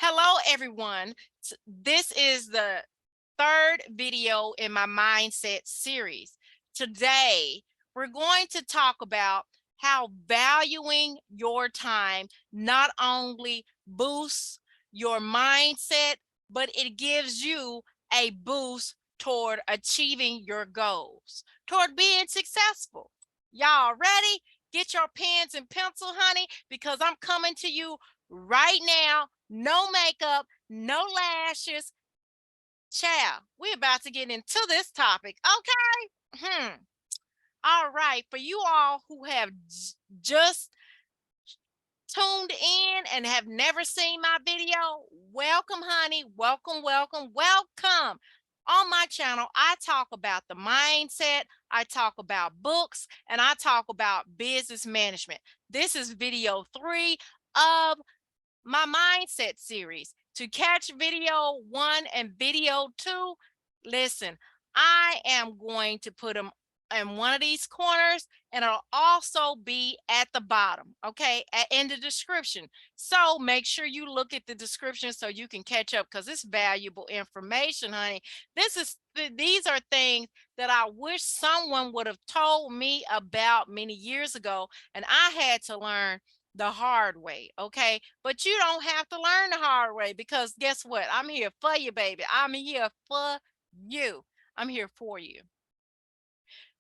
Hello, everyone. This is the third video in my mindset series. Today, we're going to talk about how valuing your time not only boosts your mindset, but it gives you a boost toward achieving your goals, toward being successful. Y'all ready? Get your pens and pencil, honey, because I'm coming to you right now. No makeup, no lashes. Child, we're about to get into this topic. Okay. All right. For you all who have just tuned in and have never seen my video, welcome, honey. Welcome, welcome, welcome. On my channel, I talk about the mindset, I talk about books, and I talk about business management. This is video 3 of my mindset series. To catch video 1 and video 2, listen, I am going to put them in one of these corners, and it'll also be at the bottom, okay, in the description. So make sure you look at the description so you can catch up, because it's valuable information, honey. These are things that I wish someone would have told me about many years ago, and I had to learn the hard way, okay? But you don't have to learn the hard way, because guess what? I'm here for you, baby. I'm here for you. I'm here for you.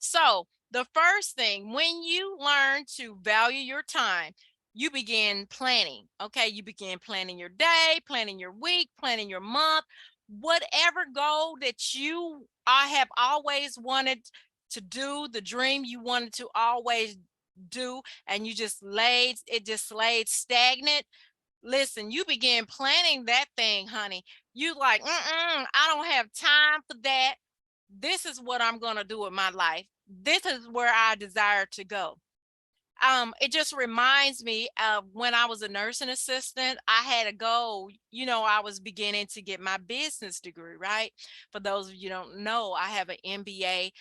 So the first thing, when you learn to value your time, you begin planning, okay? You begin planning your day, planning your week, planning your month, whatever goal that I have always wanted to do, the dream you wanted to always do, and it just laid stagnant. Listen, you begin planning that thing, honey. You like, I don't have time for that. This is what I'm going to do with my life. This is where I desire to go. It just reminds me of when I was a nursing assistant. I had a goal. I was beginning to get my business degree, right? For those of you who don't know, I have an MBA.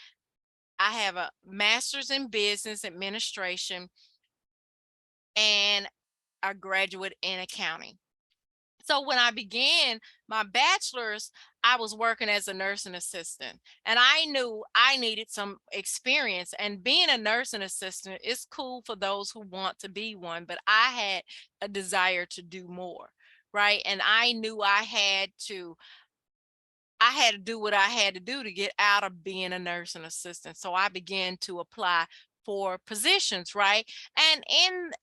I have a master's in business administration and a graduate in accounting. So when I began my bachelor's, I was working as a nursing assistant, and I knew I needed some experience. And being a nursing assistant is cool for those who want to be one, but I had a desire to do more, right? And I knew I had to do what I had to do to get out of being a nursing assistant. So I began to apply for positions, right? And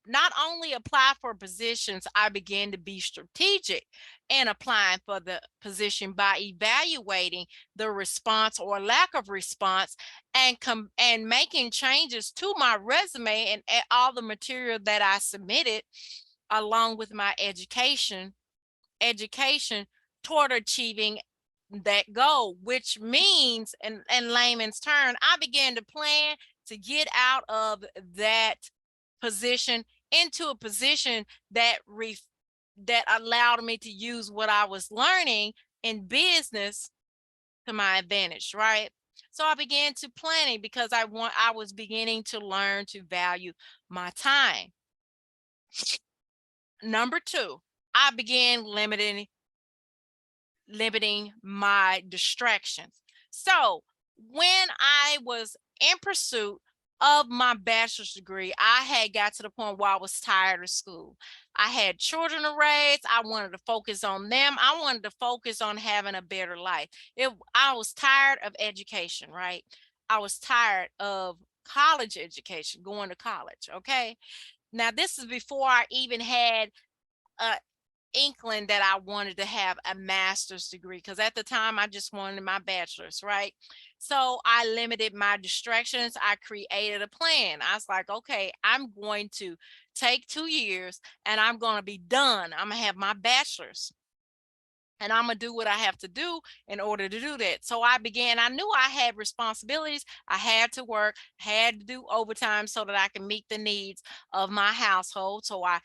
not only apply for positions, I began to be strategic in applying for the position by evaluating the response or lack of response, and making changes to my resume and all the material that I submitted, along with my education toward achieving that goal, which means, in layman's term, I began to plan to get out of that position into a position that allowed me to use what I was learning in business to my advantage, right? So I began to planning because I was beginning to learn to value my time. Number 2, I began limiting my distractions. So when I was in pursuit of my bachelor's degree, I had got to the point where I was tired of school. I had children to raise. I wanted to focus on them. I wanted to focus on having a better life. I was tired of education, right? I was tired of college education, going to college, okay? Now, this is before I even had a inkling that I wanted to have a master's degree, because at the time I just wanted my bachelor's, right? So I limited my distractions. I created a plan. I was like, okay, I'm going to take 2 years and I'm going to be done. I'm going to have my bachelor's, and I'm going to do what I have to do in order to do that. So I knew I had responsibilities. I had to work, had to do overtime so that I can meet the needs of my household. So I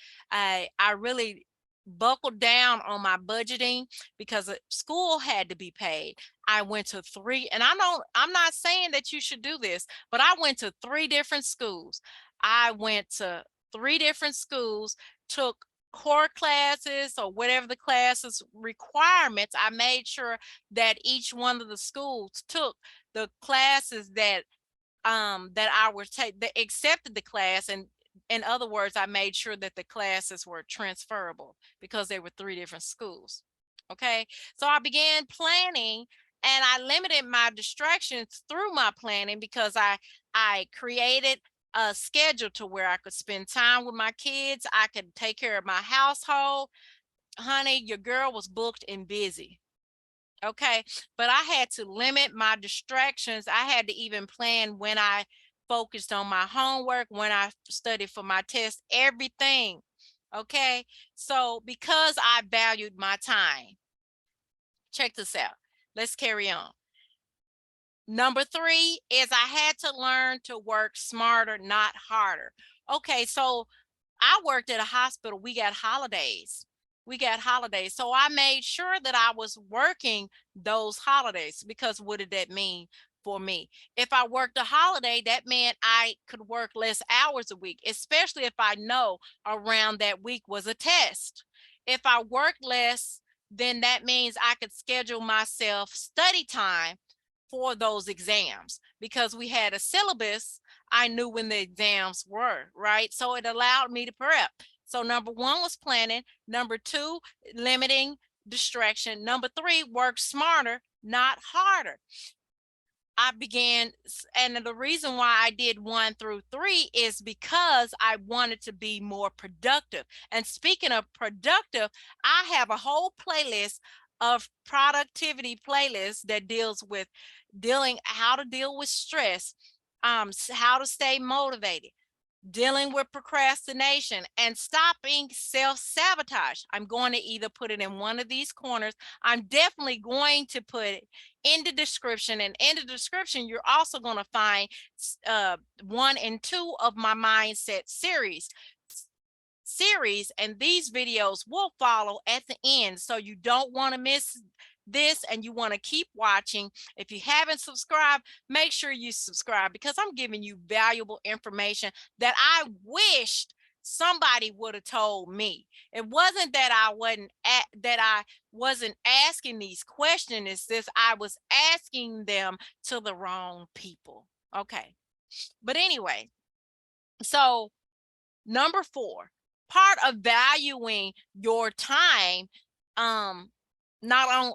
really buckled down on my budgeting, because school had to be paid. I went to 3, and I'm not saying that you should do this, but I went to 3 different schools. I went to 3 different schools, took core classes or whatever the classes requirements, I made sure that each one of the schools took the classes that I was that accepted the class. And in other words, I made sure that the classes were transferable because they were 3 different schools. Okay, so I began planning, and I limited my distractions through my planning because I created a schedule to where I could spend time with my kids. I could take care of my household. Honey, your girl was booked and busy. Okay, but I had to limit my distractions. I had to even plan when I focused on my homework, when I studied for my test, everything. Okay, so because I valued my time, check this out. Let's carry on. Number 3 is I had to learn to work smarter, not harder. Okay, so I worked at a hospital. We got holidays. So I made sure that I was working those holidays, because what did that mean for me? If I worked a holiday, that meant I could work less hours a week, especially if I know around that week was a test. If I worked less, then that means I could schedule myself study time for those exams, because we had a syllabus. I knew when the exams were, right? So it allowed me to prep. So number 1 was planning. Number 2, limiting distraction. Number 3, work smarter, not harder. I began, and the reason why I did 1 through 3 is because I wanted to be more productive. And speaking of productive, I have a whole playlist of productivity playlists that deals with how to deal with stress, how to stay motivated, dealing with procrastination, and stopping self-sabotage. I'm going to either put it in one of these corners. I'm definitely going to put it in the description. And in the description, you're also going to find 1 and 2 of my mindset series, and these videos will follow at the end. So you don't want to miss this, and you want to keep watching. If you haven't subscribed, make sure you subscribe, because I'm giving you valuable information that I wished somebody would have told me. It wasn't that I wasn't asking these questions. It's this, I was asking them to the wrong people. Okay, but anyway, so number 4, part of valuing your time, not on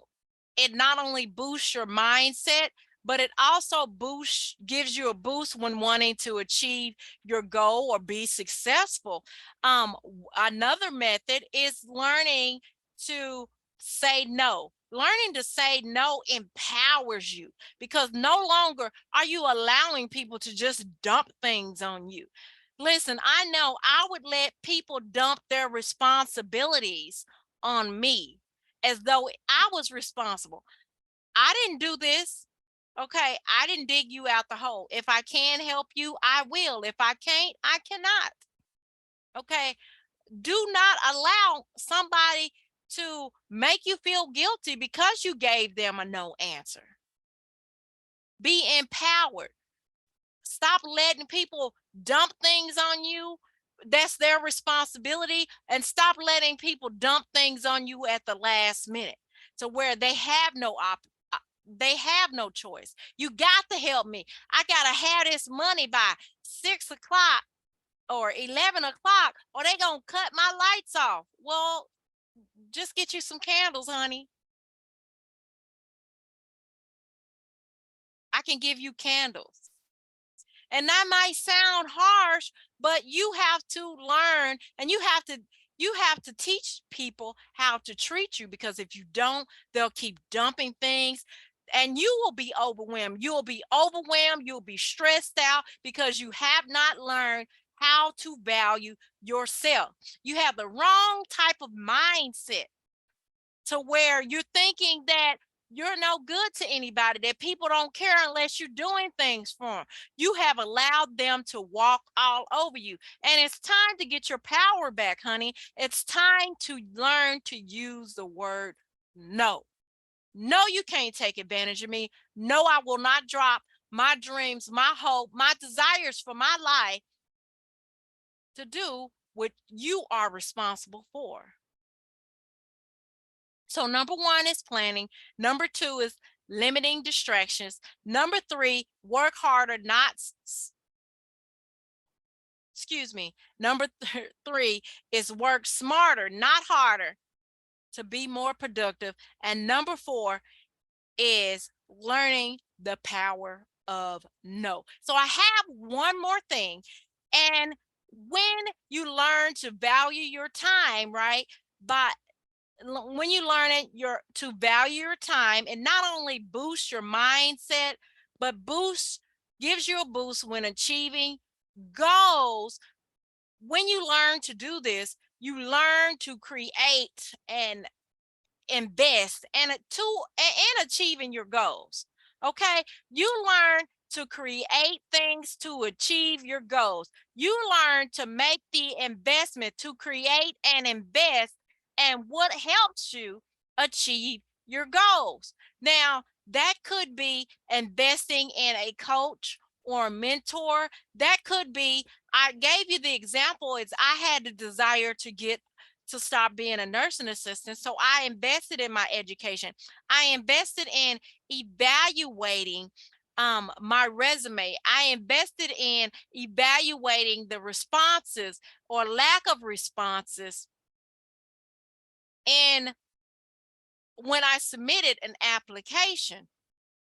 it not only boosts your mindset, but it also gives you a boost when wanting to achieve your goal or be successful. Another method is learning to say no. Learning to say no empowers you, because no longer are you allowing people to just dump things on you. Listen, I know I would let people dump their responsibilities on me as though I was responsible. I didn't do this. Okay, I didn't dig you out the hole. If I can help you, I will. If I can't, I cannot. Okay, do not allow somebody to make you feel guilty because you gave them a no answer. Be empowered. Stop letting people dump things on you. That's their responsibility. And stop letting people dump things on you at the last minute, to where they have no choice. You got to help me. I got to have this money by 6 o'clock or 11 o'clock, or they going to cut my lights off. Well, just get you some candles, honey. I can give you candles. And that might sound harsh, but you have to learn, and you have to teach people how to treat you, because if you don't, they'll keep dumping things, and you will be overwhelmed. You'll be stressed out, because you have not learned how to value yourself. You have the wrong type of mindset, to where you're thinking that you're no good to anybody, that people don't care unless you're doing things for them. You have allowed them to walk all over you. And it's time to get your power back, honey. It's time to learn to use the word no. No, you can't take advantage of me. No, I will not drop my dreams, my hope, my desires for my life to do what you are responsible for. So number one is planning. Number two is limiting distractions. Number three, work harder, not, excuse me. Number three is work smarter, not harder, to be more productive. And number four is learning the power of no. So I have one more thing. And when you learn to value your time, right, but when you learn it, to value your time, and not only boost your mindset, but gives you a boost when achieving goals. When you learn to do this, you learn to create and invest and achieving your goals. Okay, you learn to create things to achieve your goals. You learn to make the investment to create and invest, and what helps you achieve your goals. Now, that could be investing in a coach or a mentor. That could be, I gave you the example, is I had the desire to stop being a nursing assistant. So I invested in my education. I invested in evaluating my resume. I invested in evaluating the responses or lack of responses. And when I submitted an application,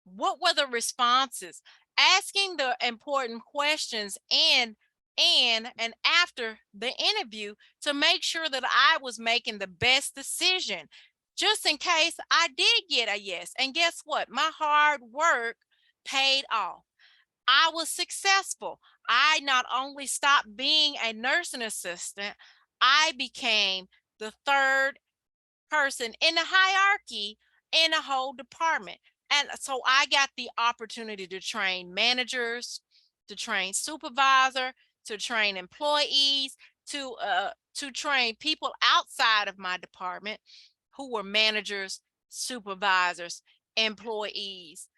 what were the responses? Asking the important questions and after the interview to make sure that I was making the best decision, just in case I did get a yes. And guess what? My hard work paid off. I was successful. I not only stopped being a nursing assistant, I became the third person in the hierarchy in a whole department. And so I got the opportunity to train managers, to train supervisor, to train employees, to train people outside of my department who were managers, supervisors, employees,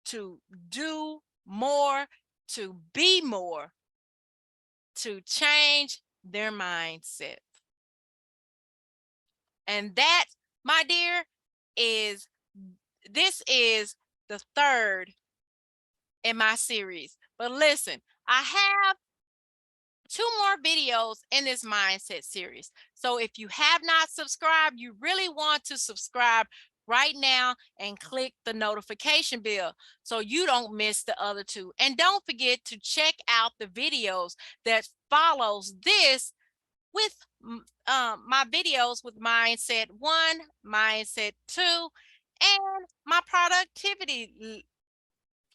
to do more, to be more, to change their mindset. And that, my dear, this is the third in my series. But listen, I have 2 more videos in this mindset series. So if you have not subscribed, you really want to subscribe right now and click the notification bell so you don't miss the other 2. And don't forget to check out the videos that follows this with my videos with mindset 1, mindset 2, and my productivity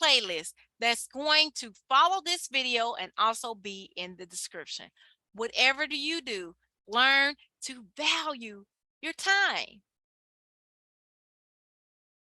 playlist that's going to follow this video and also be in the description. Whatever do you do, learn to value your time.